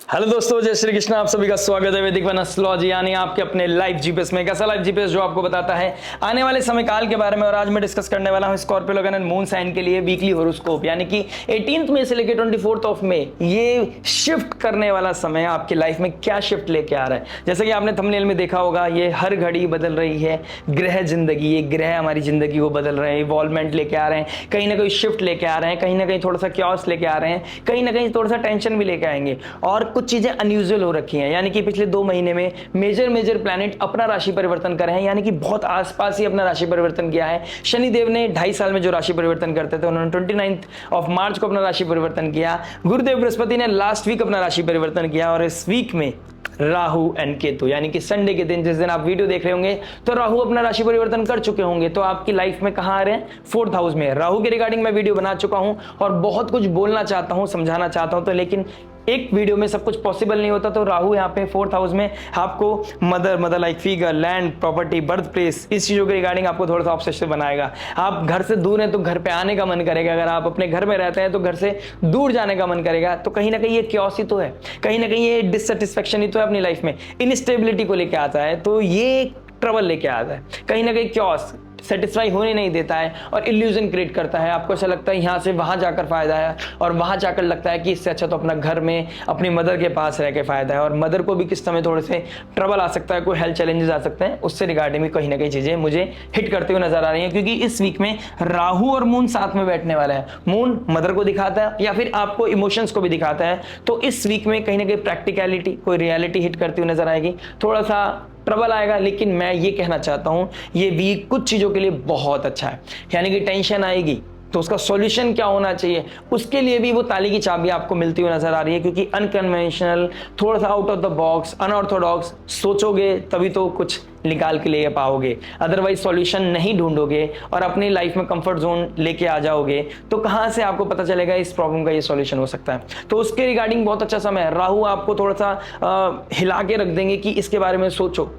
Hello दोस्तों, जय श्री कृष्ण। आप सभी का स्वागत है वैदिक वन एस्ट्रोलॉजी यानी आपके अपने लाइव जीपीएस में। कैसा लाइव जीपीएस जो आपको बताता है आने वाले समय काल के बारे में। और आज मैं डिस्कस करने वाला हूं स्कॉर्पियो लगन एंड मून साइन के लिए वीकली हॉरोस्कोप, यानी कि 18 मई से लेकर 24 ऑफ मई ये शिफ्ट करने वाला समय आपकी लाइफ में क्या शिफ्ट लेके आ रहा है। जैसे कि आपने थंबनेल में देखा होगा, ये हर घड़ी बदल रही है ग्रह जिंदगी, ये ग्रह हमारी जिंदगी को बदल रहे हैं, इवॉल्वमेंट लेके आ रहे हैं, कहीं ना कहीं शिफ्ट लेके आ रहे हैं, कहीं ना कहीं थोड़ा सा क्योस लेके आ रहे हैं, कहीं ना कहीं थोड़ा सा टेंशन भी लेके आएंगे। और कुछ चीजें अनयूजुअल हो रखी हैं, यानी कि पिछले 2 महीने में मेजर प्लैनेट अपना राशि परिवर्तन कर रहे हैं, यानी कि बहुत आसपास ही अपना राशि परिवर्तन किया है। शनिदेव ने 2.5 साल में जो राशि परिवर्तन करते थे उन्होंने 29 ऑफ मार्च को अपना राशि परिवर्तन किया। गुरुदेव बृहस्पति ने लास्ट वीक अपना राशि परिवर्तन किया और इस वीक में राहु एंड केतु, यानी कि संडे के दिन जिस दिन आप वीडियो देख रहे होंगे तो राहु अपना राशि परिवर्तन कर चुके होंगे। तो आपकी लाइफ में कहां आ रहे हैं? 4th हाउस में। राहु के रिगार्डिंग मैं वीडियो बना चुका हूं और बहुत कुछ बोलना चाहता हूं, समझाना चाहता हूं, तो लेकिन एक वीडियो में सब कुछ पॉसिबल नहीं होता। तो राहु यहाँ पे 4th हाउस में आपको mother like figure, land, property, birth place, इस चीजों के रिगार्डिंग आपको थोड़ा सा ऑब्सेसिव बनाएगा। आप घर से दूर हैं तो घर पे आने का मन करेगा, अगर आप अपने घर में रहते हैं तो घर से दूर जाने का मन करेगा। तो कहीं ना कहीं ये क्योस ही तो है, कहीं ना कहीं ये डिससेटिस्फेक्शन ही तो है अपनी लाइफ में, इनस्टेबिलिटी को लेके आता है। तो ये ट्रबल लेके आता है, कहीं ना कहीं क्योस सेटिस्फाई होने नहीं देता है और इल्यूजन क्रिएट करता है। आपको ऐसा लगता है यहाँ से वहां जाकर फायदा है और वहां जाकर लगता है कि इससे अच्छा तो अपना घर में अपनी मदर के पास रह के फायदा है। और मदर को भी किस समय थोड़े से ट्रबल आ सकता है, कोई हेल्थ चैलेंजेस आ सकते हैं, उससे रिगार्डिंग भी कहीं ना कहीं चीजें मुझे हिट करते हुए नजर आ रही हैं। क्योंकि इस वीक में राहु और मून साथ में बैठने वाला है। मून मदर को दिखाता है या फिर आपको इमोशंस को भी दिखाता है। तो इस वीक में कहीं ना कहीं प्रैक्टिकलिटी, कोई रियलिटी हिट करती हुई नजर आएगी, थोड़ा सा ट्रबल आएगा। लेकिन मैं ये कहना चाहता हूं ये वीक कुछ चीजों के लिए बहुत अच्छा है, यानी कि टेंशन आएगी तो उसका सॉल्यूशन क्या होना चाहिए, उसके लिए भी वो ताली की चाबी आपको मिलती हुई नजर आ रही है। क्योंकि अनकन्वेंशनल, थोड़ा सा out of the box, unorthodox सोचोगे तभी तो कुछ निकाल के ले पाओगे, अदरवाइज सॉल्यूशन नहीं ढूंढोगे और अपनी लाइफ में कंफर्ट जोन लेके आ जाओगे तो कहां से आपको पता चलेगा इस प्रॉब्लम का ये सॉल्यूशन हो सकता है। तो उसके रिगार्डिंग बहुत अच्छा समय है। राहु आपको थोड़ा सा हिला के रख देंगे कि इसके बारे में सोचो,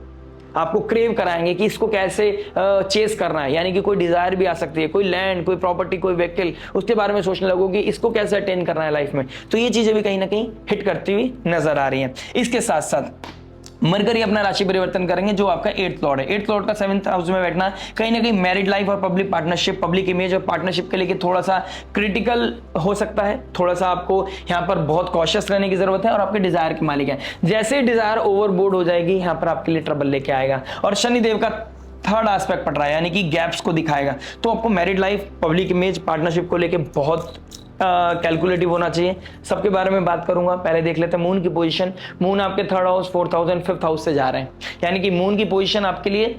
आपको क्रेव कराएंगे कि इसको कैसे चेस करना है, यानी कि कोई डिजायर भी आ सकती है, कोई लैंड, कोई प्रॉपर्टी, कोई व्हीकल, उसके बारे में सोचने लगोगे इसको कैसे अटेन करना है लाइफ में। तो ये चीजें भी कहीं ना कहीं हिट करती हुई नजर आ रही हैं। इसके साथ साथ मरकरी अपना राशि परिवर्तन करेंगे जो आपका 8th लॉर्ड है। 8th लॉर्ड का 7th हाउस में बैठना कहीं ना कहीं मैरिड लाइफ और पब्लिक पार्टनरशिप, पब्लिक इमेज और पार्टनरशिप के लिए थोड़ा सा क्रिटिकल हो सकता है। थोड़ा सा आपको यहाँ पर बहुत कॉशियस रहने की जरूरत है और आपके डिजायर के मालिक है। जैसे डिजायर ओवरबोर्ड हो जाएगी यहाँ पर आपके लिए ट्रबल लेके आएगा। और शनिदेव का 3rd एस्पेक्ट पड़ रहा है, यानी कि गैप्स को दिखाएगा। तो आपको married life, public image, partnership को लेके बहुत कैलकुलेटिव होना चाहिए। सबके बारे में बात करूंगा, पहले देख लेते हैं मून की पोजीशन। मून आपके 3rd house, 4th house and 5th house से जा रहे हैं, यानी कि मून की पोजीशन आपके लिए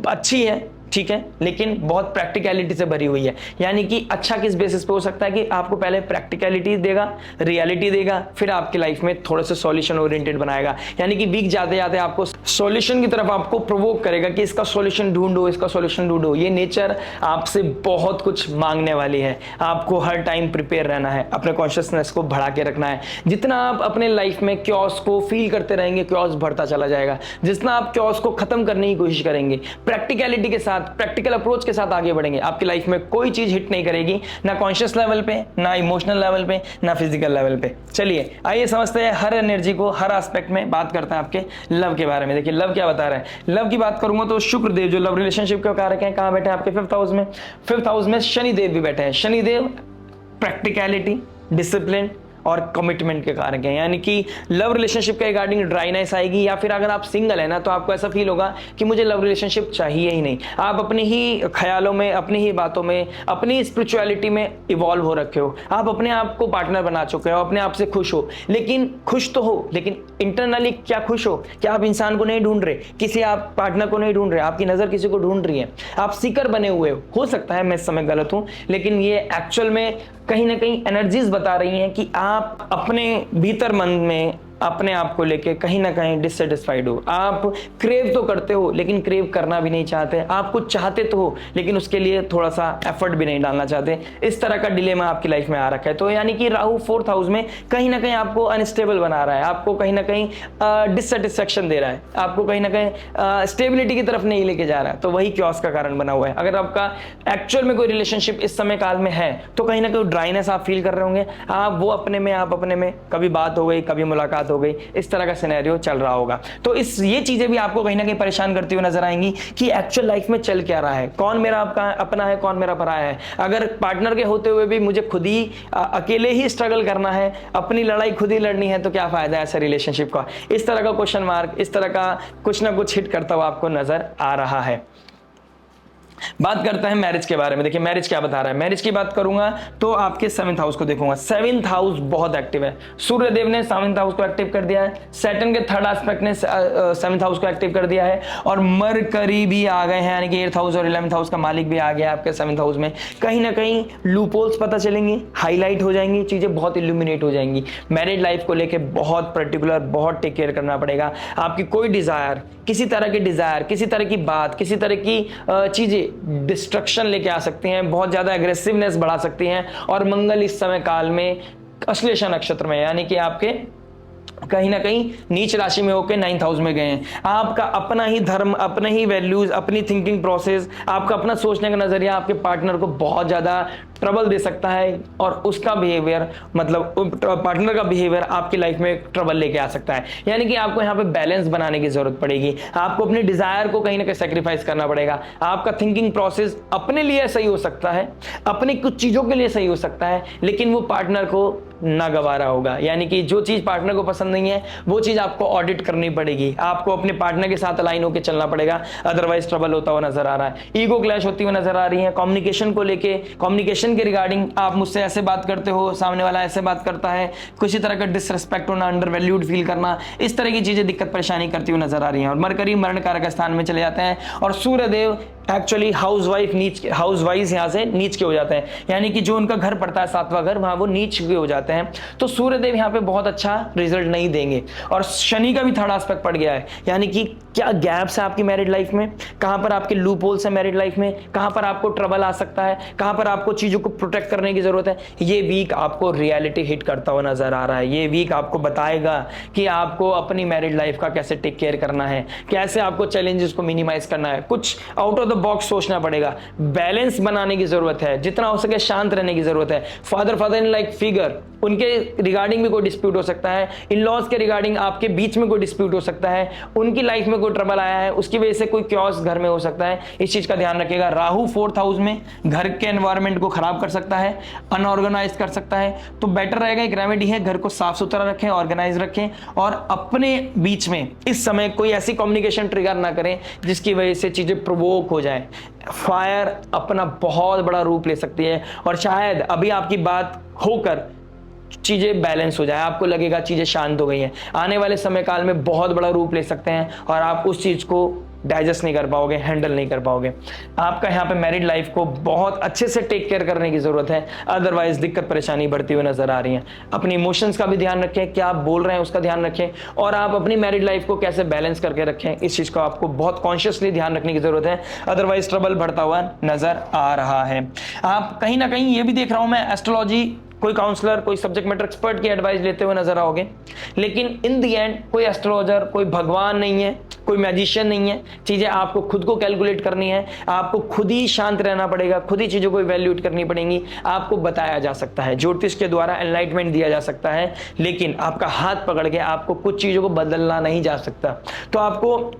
अच्छी है, ठीक है, लेकिन बहुत प्रैक्टिकलिटी से भरी हुई है। यानी कि अच्छा किस बेसिस पे हो सकता है कि आपको पहले प्रैक्टिकलिटी देगा, रियलिटी देगा, फिर आपकी लाइफ में थोड़ा सा सॉल्यूशन ओरिएंटेड बनाएगा। यानी कि वीक जाते जाते आपको सॉल्यूशन की तरफ आपको प्रोवोक करेगा कि इसका सॉल्यूशन ढूंढो, इसका सॉल्यूशन ढूंढो। ये नेचर आपसे बहुत कुछ मांगने वाली है। आपको हर टाइम प्रिपेयर रहना है, अपने कॉन्शियसनेस को बढ़ा के रखना है। जितना आप अपने लाइफ में क्योस को फील करते रहेंगे, क्योस बढ़ता चला जाएगा। जितना आप क्योस को खत्म करने की कोशिश करेंगे, प्रैक्टिकलिटी के साथ, प्रैक्टिकल अप्रोच के साथ आगे बढ़ेंगे, आपकी लाइफ में कोई चीज हिट नहीं करेगी, ना कॉन्शियस लेवल पे, ना इमोशनल लेवल पे, ना फिजिकल लेवल पे। चलिए आइए समझते हैं हर एनर्जी को, हर एस्पेक्ट में बात करते हैं आपके लव के बारे में। देखिए लव क्या बता रहा है। लव की बात करूंगा तो शुक्रदेव जो लव रिलेशनशिप के कारक हैं, कहां बैठे हैं? आपके 5th हाउस में। 5th हाउस में शनिदेव भी बैठे हैं। शनिदेव प्रैक्टिकलिटी, डिसिप्लिन और कमिटमेंट के कारक हैं, यानी कि लव रिलेशनशिप के रिगार्डिंग ड्राइनेस आएगी। या फिर अगर आप सिंगल है ना तो आपको ऐसा फील होगा कि मुझे लव रिलेशनशिप चाहिए ही नहीं। आप अपनी ही ख्यालों में, अपनी ही बातों में, अपनी स्पिरिचुअलिटी में इवॉल्व हो रखे हो। आप अपने आप को पार्टनर बना चुके हो, अपने आप से खुश हो, लेकिन खुश तो हो, लेकिन इंटरनली क्या खुश हो? क्या आप इंसान को नहीं ढूंढ रहे, किसी आप पार्टनर को नहीं ढूंढ रहे, आपकी नजर किसी को ढूंढ रही है, आप सीकर बने हुए हो सकता है मैं इस समय गलत हूं, लेकिन ये एक्चुअल में कहीं ना कहीं एनर्जीज बता रही हैं कि आप अपने भीतर मन में अपने आप को लेके कहीं ना कहीं डिससेटिस्फाइड हो। आप क्रेव तो करते हो लेकिन क्रेव करना भी नहीं चाहते। आप कुछ चाहते तो हो लेकिन उसके लिए थोड़ा सा एफर्ट भी नहीं डालना चाहते। इस तरह का डिलेमा आपकी लाइफ में आ रखा है। तो यानी कि राहु 4th हाउस में कहीं ना कहीं आपको अनस्टेबल बना रहा है, आपको कहीं ना कहीं डिससेटिस्फेक्शन दे रहा है, आपको कहीं ना कहीं स्टेबिलिटी की तरफ नहीं लेके जा रहा है। तो वही क्योस का कारण बना हुआ है। अगर आपका एक्चुअल में कोई रिलेशनशिप इस समय काल में है तो कहीं ना कहीं ड्राइनेस आप फील कर रहे होंगे। आप वो अपने में, आप अपने में, कभी बात हो गई, कभी मुलाकात बात हो गई, इस तरह का सिनेरियो चल रहा होगा। तो ये चीजें भी आपको कहीं ना कहीं परेशान करती हुई नजर आएंगी कि एक्चुअल लाइफ में चल क्या रहा है, कौन मेरा आपका अपना है, कौन मेरा पराया है। अगर पार्टनर के होते हुए भी मुझे खुद ही अकेले ही स्ट्रगल करना है, अपनी लड़ाई खुद ही लड़नी है, तो क्या फायदा है ऐसे रिलेशनशिप का। इस तरह का क्वेश्चन मार्क, इस तरह का कुछ ना कुछ हिट करता हुआ आपको नजर आ रहा है। बात करते हैं मैरिज के बारे में। देखिए मैरिज क्या बता रहा है। मैरिज की बात करूंगा तो आपके 7th हाउस को देखूंगा। 7th हाउस बहुत एक्टिव है। सूर्यदेव ने 7th हाउस को एक्टिव कर दिया है, सैटर्न के 3rd एस्पेक्ट ने 7th हाउस को एक्टिव कर दिया है, और मरकरी भी आ गए हैं, यानी कि 8th हाउस और 11th हाउस का मालिक भी आ गया आपके 7th हाउस में। कहीं ना कहीं लूपहोल्स पता चलेंगे, हाईलाइट हो जाएंगी, चीजें बहुत इल्यूमिनेट हो जाएंगी। मैरिड लाइफ को लेके बहुत पर्टिकुलर, बहुत टेक केयर करना पड़ेगा। आपकी कोई डिजायर, किसी तरह की डिजायर, किसी तरह की बात, किसी तरह की चीजें डिस्ट्रक्शन लेके आ सकती हैं, बहुत ज्यादा एग्रेसिवनेस बढ़ा सकती हैं। और मंगल इस समय काल में अश्लेषा नक्षत्र में, यानी कि आपके कहीं ना कहीं नीच राशि में होकर 9th हाउस में गए हैं। आपका अपना ही धर्म, अपने ही वैल्यूज, अपनी थिंकिंग प्रोसेस, आपका अपना सोचने का नजरिया आपके पार्टनर को बहुत ज्यादा ट्रबल दे सकता है, और उसका बिहेवियर, मतलब पार्टनर का बिहेवियर आपकी लाइफ में ट्रबल लेके आ सकता है। यानी कि आपको यहाँ पे बैलेंस बनाने की जरूरत पड़ेगी। आपको अपने डिजायर को कहीं ना कहीं सेक्रीफाइस करना पड़ेगा। आपका थिंकिंग प्रोसेस अपने लिए सही हो सकता है, अपनी कुछ चीजों के लिए सही हो सकता है, लेकिन वो पार्टनर को ना गवारा होगा। यानी कि जो चीज पार्टनर को पसंद नहीं है वो चीज आपको ऑडिट करनी पड़ेगी, आपको अपने पार्टनर के साथ अलाइन होकर चलना पड़ेगा, अदरवाइज ट्रबल होता हुआ नजर आ रहा है। ईगो क्लैश होती हुई नजर आ रही है। कम्युनिकेशन को लेके, कम्युनिकेशन के रिगार्डिंग, आप मुझसे ऐसे बात करते हो, सामने वाला ऐसे बात करता है, किसी तरह का डिसरिस्पेक्ट होना, अंडर वैल्यूड फील करना, इस तरह की चीजें दिक्कत परेशानी करती हुई नजर आ रही हैं। और मरकरी मरण कारक स्थान में चले जाते हैं, और सूर्यदेव एक्चुअली हाउस वाइज यहां से नीच के हो जाते हैं, यानी कि जो उनका घर पड़ता है 7वां घर, वहां वो नीच के हो जाते हैं। तो सूर्यदेव यहां पे बहुत अच्छा रिजल्ट नहीं देंगे। और शनि का भी 3rd एस्पेक्ट पड़ गया है, यानी कि क्या गैप्स है आपकी मैरिड लाइफ में, कहां पर आपके लूप होल्स है मैरिड लाइफ में, कहां पर आपको ट्रबल आ सकता है, कहां पर आपको चीजों को प्रोटेक्ट करने की जरूरत है। ये वीक आपको रियलिटी हिट करता हुआ नजर आ रहा है। ये वीक आपको बताएगा कि आपको अपनी मैरिड लाइफ का कैसे टेक केयर करना है, कैसे आपको चैलेंजेस को मिनिमाइज करना है। कुछ आउट ऑफ द बॉक्स सोचना पड़ेगा, बैलेंस बनाने की जरूरत है, जितना हो सके शांत रहने की जरूरत है। फादर इन लाइक फिगर, उनके रिगार्डिंग भी कोई डिस्प्यूट हो सकता है, इन लॉज के रिगार्डिंग आपके बीच में कोई डिस्प्यूट हो सकता है, उनकी लाइफ में कोई ट्रबल आया है, उसकी वजह से कोई क्योस घर में हो सकता है। इस चीज का ध्यान रखिएगा। राहु 4th हाउस में घर के एनवायरनमेंट को खराब कर सकता है, अनऑर्गेनाइज कर सकता है। तो बेटर रहेगा, एक रेमेडी है, घर को साफ सुथरा रखें, ऑर्गेनाइज रखें, और अपने बीच में इस समय कोई ऐसी कम्युनिकेशन ट्रिगर ना करें जिसकी वजह से चीजें प्रोवोक हो जाए। फायर अपना बहुत बड़ा रूप ले सकती है, और शायद अभी आपकी बात होकर चीजें बैलेंस हो जाए, आपको लगेगा चीजें शांत हो गई हैं। आने वाले समय काल में बहुत बड़ा रूप ले सकते हैं, और आप उस चीज को डाइजेस्ट नहीं कर पाओगे, हैंडल नहीं कर पाओगे। आपका यहाँ पे मैरिड लाइफ को बहुत अच्छे से टेक केयर करने की जरूरत है, अदरवाइज दिक्कत परेशानी बढ़ती हुई नजर आ रही है। अपनी इमोशंस का भी ध्यान रखें, क्या आप बोल रहे हैं उसका ध्यान रखें, और आप अपनी मैरिड लाइफ को कैसे बैलेंस करके रखें, इस चीज को आपको बहुत कॉन्शियसली ध्यान रखने की जरूरत है, अदरवाइज ट्रबल बढ़ता हुआ नजर आ रहा है। आप कहीं ना कहीं ये भी देख रहा हूं मैं, एस्ट्रोलॉजी कोई काउंसलर, कोई सब्जेक्ट मैटर एक्सपर्ट की एडवाइस लेते हुए नजर आओगे, लेकिन इन दी एंड कोई एस्ट्रोलॉजर, कोई भगवान नहीं है, कोई मैजिशियन नहीं है। चीजें आपको खुद को कैलकुलेट करनी है, आपको खुद ही शांत रहना पड़ेगा, खुद ही चीजों को इवैल्यूएट करनी पड़ेंगी। आपको बताया जा सकता है, ज्योतिष के द्वारा एनलाइटमेंट दिया जा सकता है, लेकिन आपका हाथ पकड़ के आपको कुछ चीजों को बदलना नहीं जा सकता। तो आपको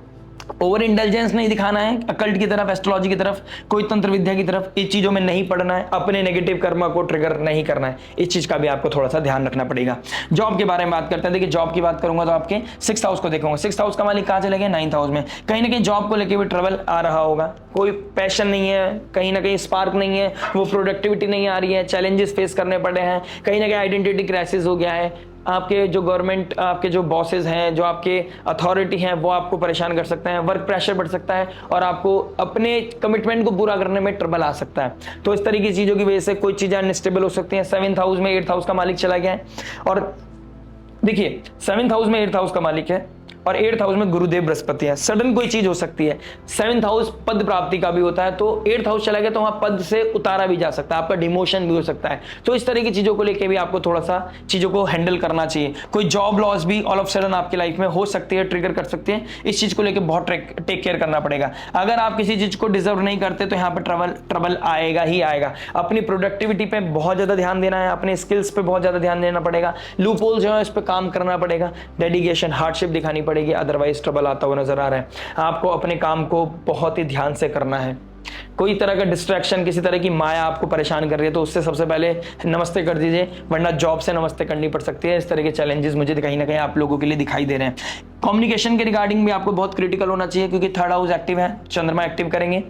ओवर इंटेलिजेंस नहीं दिखाना है अकल्ट की तरफ, एस्ट्रोलॉजी की तरफ, कोई तंत्र विद्या की तरफ, इस चीजों में नहीं पड़ना है, अपने नेगेटिव कर्मा को ट्रिगर नहीं करना है। इस चीज का भी आपको थोड़ा सा ध्यान रखना पड़ेगा। जॉब के बारे में बात करते हैं। देखिए जॉब की बात करूंगा तो आपके 6th हाउस को देखूंगा। 6th हाउस का मालिक कहां चले गए? 9th हाउस में। कहीं ना कहीं जॉब को लेकर भी ट्रबल आ रहा होगा, कोई पैशन नहीं है, कहीं ना कहीं स्पार्क नहीं है, वो प्रोडक्टिविटी नहीं आ रही है, चैलेंजेस फेस करने पड़े हैं, कहीं ना कहीं आइडेंटिटी क्राइसिस हो गया है। आपके जो गवर्नमेंट, आपके जो बॉसेस हैं, जो आपके अथॉरिटी हैं, वो आपको परेशान कर सकते हैं, वर्क प्रेशर बढ़ सकता है, और आपको अपने कमिटमेंट को पूरा करने में ट्रबल आ सकता है। तो इस तरीके की चीजों की वजह से कोई चीजें अनस्टेबल हो सकती हैं। 7th हाउस में 8th हाउस का मालिक चला गया है, और देखिए 7th हाउस में 8th हाउस का मालिक है, और 8th हाउस में गुरुदेव बृहस्पति है, सडन कोई चीज हो सकती है। 7th हाउस पद प्राप्ति का भी होता है, तो 8th हाउस चला गया तो वहां पद से उतारा भी जा सकता है, आपका डिमोशन भी हो सकता है। तो इस तरह की चीजों को लेकर भी आपको थोड़ा सा चीजों को हैंडल करना चाहिए। कोई जॉब लॉस भी ऑल ऑफ सडन आपकी लाइफ में हो सकती है, ट्रिगर कर सकती है। इस चीज को लेकर बहुत टेक केयर करना पड़ेगा। अगर आप किसी चीज को डिजर्व नहीं करते तो यहाँ पर ट्रबल आएगा ही आएगा। अपनी प्रोडक्टिविटी पे बहुत ज्यादा ध्यान देना है, अपने स्किल्स पे बहुत ज्यादा ध्यान देना पड़ेगा, लूप होल जो है इस पे काम करना पड़ेगा, डेडिकेशन हार्डशिप दिखानी पड़ेगी, अदरवाइज ट्रबल आता हुआ नजर आ रहा है। आपको अपने काम को बहुत ही ध्यान से करना है। कोई तरह का डिस्ट्रैक्शन, किसी तरह की माया आपको परेशान कर रही है तो उससे सबसे पहले नमस्ते कर दीजिए, वरना जॉब से नमस्ते करनी पड़ सकती है। इस तरह के चैलेंजेस मुझे कहीं ना कहीं आप लोगों के लिए दिखाई दे रहे हैं। कम्युनिकेशन के रिगार्डिंग भी आपको बहुत क्रिटिकल होना चाहिए, क्योंकि 3rd हाउस एक्टिव है, चंद्रमा एक्टिव करेंगे,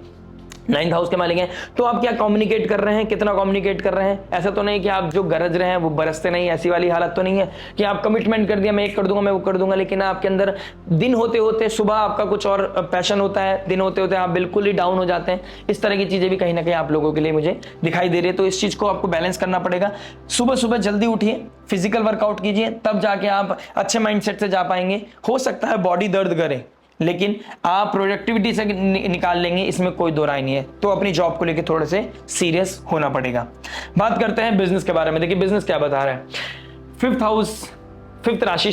9th हाउस के मालिक हैं। तो आप क्या कम्युनिकेट कर रहे हैं, कितना कम्युनिकेट कर रहे हैं। ऐसा तो नहीं कि आप जो गरज रहे हैं वो बरसते नहीं, ऐसी वाली हालत तो नहीं है कि आप कमिटमेंट कर दिया मैं एक कर दूंगा, मैं वो कर दूंगा, लेकिन आपके अंदर दिन होते होते सुबह आपका कुछ और पैशन होता है, दिन होते होते आप बिल्कुल ही डाउन हो जाते हैं। इस तरह की चीजें भी कहीं ना कहीं आप लोगों के लिए मुझे दिखाई दे रही है। तो इस चीज को आपको बैलेंस करना पड़ेगा। सुबह सुबह जल्दी उठिए, फिजिकल वर्कआउट कीजिए, तब जाके आप अच्छे माइंडसेट से जा पाएंगे। हो सकता है बॉडी दर्द करे, लेकिन आप प्रोडक्टिविटी से निकाल लेंगे, इसमें कोई दो राय नहीं है। तो अपनी जॉब को लेकर थोड़े से सीरियस होना पड़ेगा। बात करते हैं बिजनेस के बारे में। देखिए बिजनेस क्या बता रहा है। 5th राशि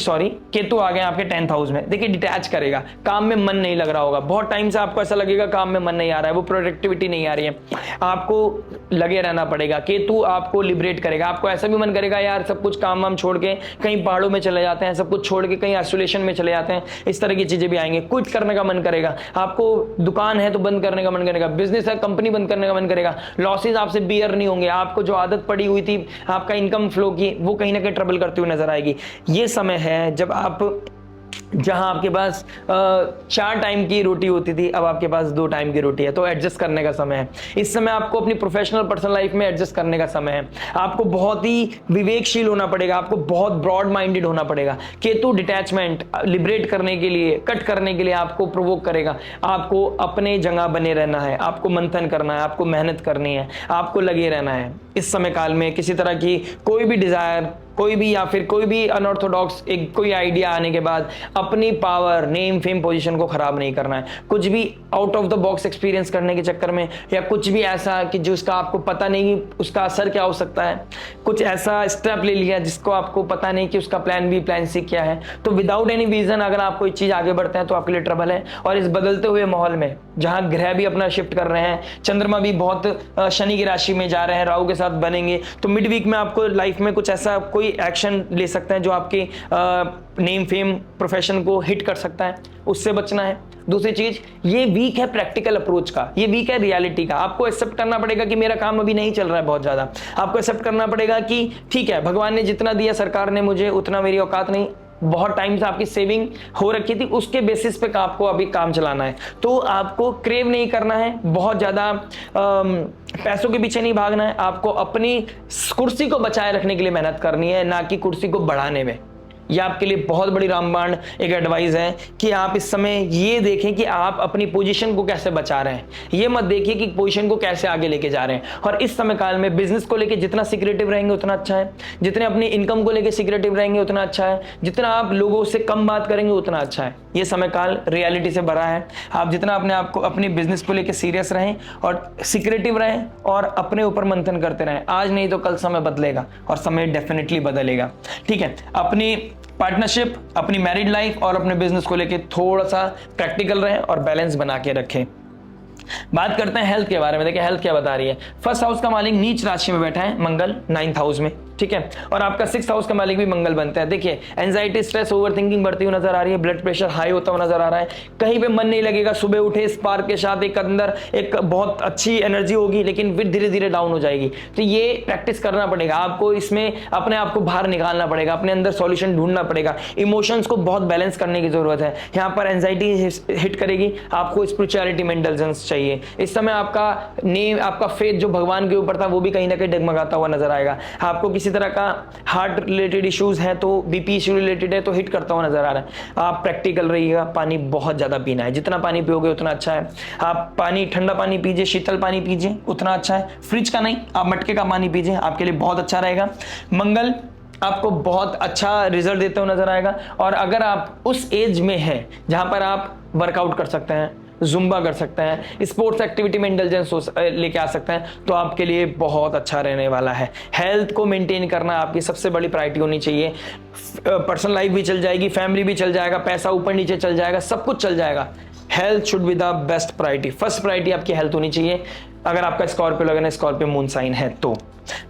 केतु आ गए आपके 10th हाउस में। देखिए डिटैच करेगा, काम में मन नहीं लग रहा होगा, बहुत टाइम से आपको ऐसा लगेगा काम में मन नहीं आ रहा है, वो प्रोडक्टिविटी नहीं आ रही है, आपको लगे रहना पड़ेगा। केतु आपको लिबरेट करेगा। आपको ऐसा भी मन करेगा यार सब कुछ काम वाम छोड़ के कहीं पहाड़ों में चले जाते हैं, सब कुछ छोड़ के कहीं आइसोलेशन में चले जाते हैं। इस तरह की चीजें भी आएंगे। क्विट करने का मन करेगा, आपको दुकान है तो बंद करने का मन करेगा, बिजनेस है कंपनी बंद करने का मन करेगा। लॉसेज आपसे बियर नहीं होंगे, आपको जो आदत पड़ी हुई थी आपका इनकम फ्लो की, वो कहीं ना कहीं ट्रबल करती हुई नजर आएगी। ये समय है जब आप, जहां आपके पास 4 टाइम की रोटी होती थी, अब आपके पास 2 टाइम की रोटी है, तो एडजस्ट करने का समय है। इस समय आपको अपनी प्रोफेशनल पर्सनल लाइफ में एडजस्ट करने का समय है। आपको बहुत ही विवेकशील होना पड़ेगा, आपको बहुत ब्रॉड माइंडेड होना पड़ेगा। केतु डिटैचमेंट, लिबरेट करने के लिए, कट करने के लिए आपको प्रोवोक करेगा। आपको अपने जगह बने रहना है, आपको मंथन करना है, आपको मेहनत करनी है, आपको लगे रहना है। इस समय काल में किसी तरह की कोई भी डिजायर, कोई भी या फिर कोई भी अनऑर्थोडॉक्स एक कोई आइडिया आने के बाद अपनी पावर, नेम, फेम, पोजीशन को खराब नहीं करना है। कुछ भी out of the box experience करने के चक्कर में, या कुछ भी ऐसा कि जो उसका आपको पता नहीं उसका असर क्या हो सकता है, कुछ ऐसा स्टेप ले लिया जिसको आपको पता नहीं कि उसका प्लान बी प्लान सी क्या है, तो विदाउट एनी रीजन अगर आप कोई चीज आगे बढ़ते हैं तो आपके लिए ट्रबल है। और इस बदलते हुए माहौल में जहां ग्रह भी अपना शिफ्ट कर रहे हैं, चंद्रमा भी बहुत शनि की राशि में जा रहे हैं, राहु के साथ बनेंगे, तो मिड वीक में आपको लाइफ में कुछ ऐसा कोई एक्शन ले सकते हैं जो आपके नेम, फेम, प्रोफेशन को हिट कर सकता है, उससे बचना है। दूसरी चीज, ये वीक है प्रैक्टिकल अप्रोच का, ये वीक है रियलिटी का। आपको एक्सेप्ट करना पड़ेगा कि मेरा काम अभी नहीं चल रहा है बहुत ज्यादा। आपको एक्सेप्ट करना पड़ेगा कि ठीक है, भगवान ने जितना दिया, सरकार ने मुझे, उतना मेरी औकात नहीं। बहुत टाइम से आपकी सेविंग हो रखी थी, उसके बेसिस पे आपको अभी काम चलाना है। तो आपको क्रेव नहीं करना है, बहुत ज्यादा पैसों के पीछे नहीं भागना है। आपको अपनी कुर्सी को बचाए रखने के लिए मेहनत करनी है, ना कि कुर्सी को बढ़ाने में। यह आपके लिए बहुत बड़ी रामबाण एक एडवाइस है कि आप इस समय ये देखें कि आप अपनी पोजीशन को कैसे बचा रहे हैं। ये मत देखिए कि पोजीशन को कैसे आगे लेके जा रहे हैं। और इस समय काल में बिजनेस को लेके जितना सीक्रेटिव रहेंगे उतना अच्छा है, जितने अपनी इनकम को लेके सीक्रेटिव रहेंगे उतना अच्छा है, जितना आप लोगों से कम बात करेंगे उतना अच्छा है। ये समय काल रियलिटी से भरा है। आप जितना अपने आप को, अपने बिजनेस को लेके सीरियस रहें और सीक्रेटिव रहें और अपने ऊपर मंथन करते रहें। आज नहीं तो कल समय बदलेगा और समय डेफिनेटली बदलेगा। ठीक है, अपनी पार्टनरशिप, अपनी मैरिड लाइफ और अपने बिजनेस को लेके थोड़ा सा प्रैक्टिकल रहें और बैलेंस बना के रखें। बात करते हैं हेल्थ के बारे में। देखिए हेल्थ क्या बता रही है। 1st हाउस का मालिक नीच राशि में बैठा है मंगल 9th हाउस में, ठीक है, और आपका 6th हाउस का मालिक भी मंगल बनता है। देखिए एंजाइटी, स्ट्रेस, ओवरथिंकिंग बढ़ती हुई नजर आ रही है, ब्लड प्रेशर हाई होता हुआ नजर आ रहा है, कहीं पे मन नहीं लगेगा। सुबह उठे स्पार्क के साथ एक अंदर एक बहुत अच्छी एनर्जी होगी, लेकिन फिर धीरे धीरे डाउन हो जाएगी। तो ये प्रैक्टिस करना पड़ेगा आपको, इसमें अपने आप को बाहर निकालना पड़ेगा, अपने अंदर सॉल्यूशन ढूंढना पड़ेगा। इमोशंस को बहुत बैलेंस करने की जरूरत है। यहाँ पर एंजाइटी हिट करेगी, आपको स्पिरिचुअलिटी में इंटेलिजेंस चाहिए। इस समय आपका नेम, आपका फेथ जो भगवान के ऊपर था वो भी कहीं ना कहीं डगमगाता हुआ नजर आएगा। आपको किसी तरह का हार्ट रिलेटेड इश्यूज है तो बीपी इश्यू रिलेटेड है तो हिट करता हुआ नजर आ रहा है। आप प्रैक्टिकल रहिएगा, पानी बहुत ज्यादा पीना है, जितना पानी पियोगे उतना अच्छा है। आप पानी, ठंडा पानी पीजिए, शीतल पानी पीजिए, उतना अच्छा है। फ्रिज का नहीं, आप मटके का पानी पीजिए, आपके लिए बहुत अच्छा रहेगा। मंगल आपको बहुत अच्छा रिजल्ट देते हुए नजर आएगा। और अगर आप उस एज में हैं जहां पर आप वर्कआउट कर सकते हैं, जुम्बा कर सकते हैं, स्पोर्ट्स एक्टिविटी में इंटेलिजेंस लेके आ सकते हैं, तो आपके लिए बहुत अच्छा रहने वाला है। हेल्थ को मेंटेन करना आपकी सबसे बड़ी प्रायोरिटी होनी चाहिए। पर्सनल लाइफ भी चल जाएगी, फैमिली भी चल जाएगा, पैसा ऊपर नीचे चल जाएगा, सब कुछ चल जाएगा। Health should be the best priority. First priority आपकी हेल्थ होनी चाहिए अगर आपका स्कॉर्पियो लगन स्कॉर्पियो मून साइन है तो।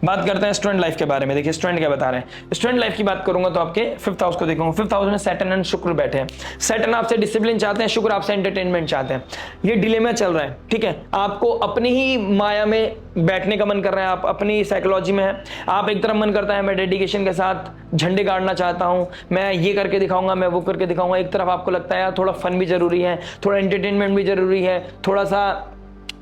बात करते हैं स्टूडेंट लाइफ के बारे में। देखिए स्टूडेंट क्या बता रहे हैं। स्टूडेंट लाइफ की बात करूंगा तो आपके 5th हाउस को देखूंगा। 5th हाउस में सैटर्न एंड शुक्र बैठे हैं। सैटर्न आपसे डिसिप्लिन चाहते हैं, शुक्र आपसे एंटरटेनमेंट चाहते हैं। ये डिलेमा चल रहा है, ठीक है। आपको अपनी ही माया में बैठने का मन कर रहा है, आप अपनी साइकोलॉजी में है। आप एक तरफ मन करता है मैं डेडिकेशन के साथ झंडे गाड़ना चाहता हूं, मैं ये करके दिखाऊंगा, मैं वो करके दिखाऊंगा। एक तरफ आपको लगता है यार थोड़ा फन भी जरूरी है, थोड़ा एंटरटेनमेंट भी जरूरी है, थोड़ा सा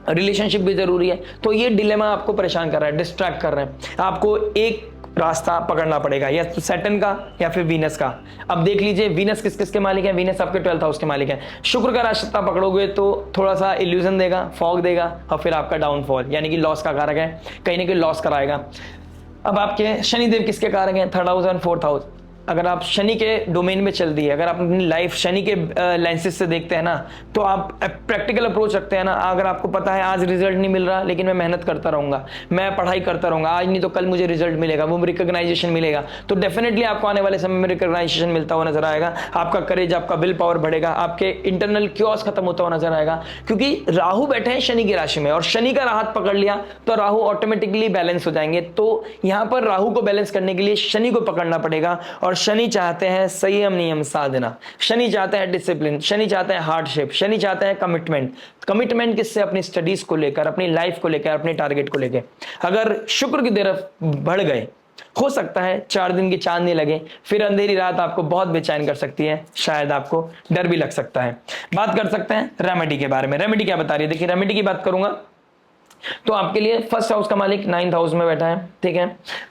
रिलेशनशिप भी जरूरी है। तो ये डिलेमा आपको परेशान कर रहा है, डिस्ट्रैक्ट कर रहे हैं। आपको एक रास्ता पकड़ना पड़ेगा, या तो सैटर्न का या फिर वीनस का। अब देख लीजिए वीनस किस किस के मालिक है। वीनस आपके 12th हाउस के मालिक है। शुक्र का रास्ता पकड़ोगे तो थोड़ा सा इल्यूजन देगा, फॉग देगा, और फिर आपका डाउनफॉल यानी कि लॉस का कारक है, कहीं ना कहीं लॉस कराएगा। अब आपके शनिदेव किसके कारक हैं? 3rd house and 4th house. अगर आप शनि के डोमेन में चल दी है, अगर आप अपनी लाइफ शनि के लेंसेज से देखते हैं ना, तो आप प्रैक्टिकल अप्रोच रखते हैं ना। अगर आपको पता है आज रिजल्ट नहीं मिल रहा, लेकिन मैं मेहनत करता रहूंगा, मैं पढ़ाई करता रहूंगा, आज नहीं तो कल मुझे रिजल्ट मिलेगा, वो रिकॉग्नाइजेशन मिलेगा, तो डेफिनेटली आपको आने वाले समय में रिकॉग्नाइजेशन मिलता हुआ नजर आएगा। आपका करेज, आपका विल पावर बढ़ेगा, आपके इंटरनल क्योस खत्म होता हुआ नजर आएगा। क्योंकि राहु बैठे हैं शनि की राशि में, और शनि का राहत पकड़ लिया तो राहु ऑटोमेटिकली बैलेंस हो जाएंगे। तो यहां पर राहु को बैलेंस करने के लिए शनि को पकड़ना पड़ेगा। और शनि चाहते हैं संयम नियम साधना, शनि चाहते हैं डिसिप्लिन, शनि चाहते हैं हार्डशिप, शनि चाहते हैं कमिटमेंट। कमिटमेंट किससे? अपनी स्टडीज को लेकर, अपनी लाइफ को लेकर, अपने टारगेट को लेकर। अगर शुक्र की तरफ बढ़ गए, हो सकता है 4 दिन की चांदनी लगे, फिर अंधेरी रात आपको बहुत बेचैन कर सकती है, शायद आपको डर भी लग सकता है। बात कर सकते हैं रेमेडी के बारे में। रेमेडी क्या बता रही है? देखिए रेमेडी की बात करूंगा तो आपके लिए 1st हाउस का मालिक 9th हाउस में बैठा है, ठीक है,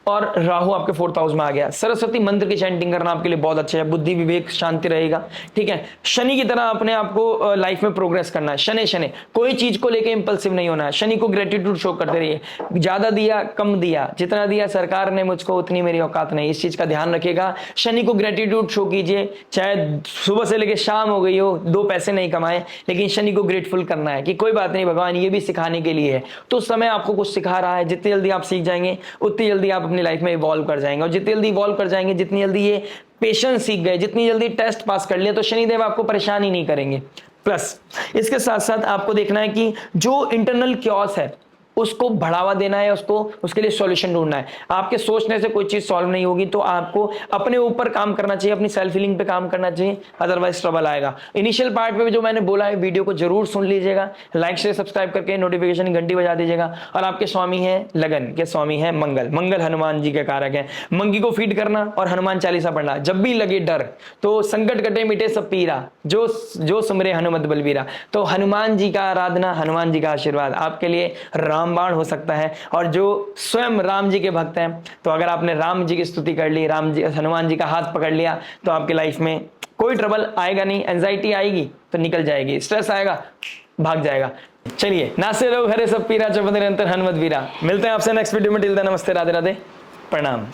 और राहु आपके 4th हाउस में आ गया। सरस्वती मंत्र की चैंटिंग करना आपके लिए बहुत अच्छा है, बुद्धि विवेक शांति रहेगा, ठीक है। शनि की तरह अपने आप को लाइफ में प्रोग्रेस करना है। शनि शनि कोई चीज को लेकर इंपल्सिव नहीं होना है। शनि को ग्रेटिट्यूड शो करते रहिए, ज्यादा दिया कम दिया, जितना दिया सरकार ने मुझको उतनी मेरी औकात नहीं, इस चीज का ध्यान रखिएगा। शनि को ग्रेटिट्यूड शो कीजिए, चाहे सुबह से लेकर शाम हो गई हो, 2 पैसे नहीं कमाए, लेकिन शनि को ग्रेटफुल करना है कि कोई बात नहीं, भगवान ये भी सिखाने के लिए है। तो उस समय आपको कुछ सिखा रहा है, जितनी जल्दी आप सीख जाएंगे उतनी जल्दी आप अपनी लाइफ में इवॉल्व कर जाएंगे, और जितनी जल्दी इवॉल्व कर जाएंगे, जितनी जल्दी ये पेशेंस सीख गए, जितनी जल्दी टेस्ट पास कर लिया, तो शनिदेव आपको परेशान ही नहीं करेंगे। प्लस इसके साथ साथ आपको देखना है कि जो इंटरनल क्योस है उसको बढ़ावा देना है, उसको उसके लिए सॉल्यूशन ढूंढना है। आपके सोचने से कोई चीज सॉल्व नहीं होगी, तो आपको अपने ऊपर काम करना चाहिए, अपनी सेल्फ हीलिंग पे काम करना चाहिए, अदरवाइज ट्रबल आएगा। इनिशियल पार्ट में जो मैंने बोला है, वीडियो को जरूर सुन लीजिएगा, लाइक शेयर सब्सक्राइब करके नोटिफिकेशन की घंटी बजा दीजिएगा। और आपके स्वामी है लगन के स्वामी है मंगल। मंगल हनुमान जी के कारक है। मंगी को फीड करना और हनुमान चालीसा पढ़ना। जब भी लगे डर तो संकट कटे मिटे सब पीरा, जो सुमरे हनुमत बलबीरा। तो हनुमान जी का आराधना, हनुमान जी का आशीर्वाद आपके लिए रामबाण हो सकता है। और जो स्वयं राम जी के भक्त हैं, तो अगर आपने राम जी की स्तुति कर ली, राम जी हनुमान जी का हाथ पकड़ लिया, तो आपकी लाइफ में कोई ट्रबल आएगा नहीं। एंजाइटी आएगी तो निकल जाएगी, स्ट्रेस आएगा भाग जाएगा। चलिए, नासे रहो हरे सब पीरा, चौपन निरंतर हनुमत वीरा। मिलते हैं आपसे नेक्स्ट वीडियो में। टिल देन नमस्ते, राधे राधे, प्रणाम।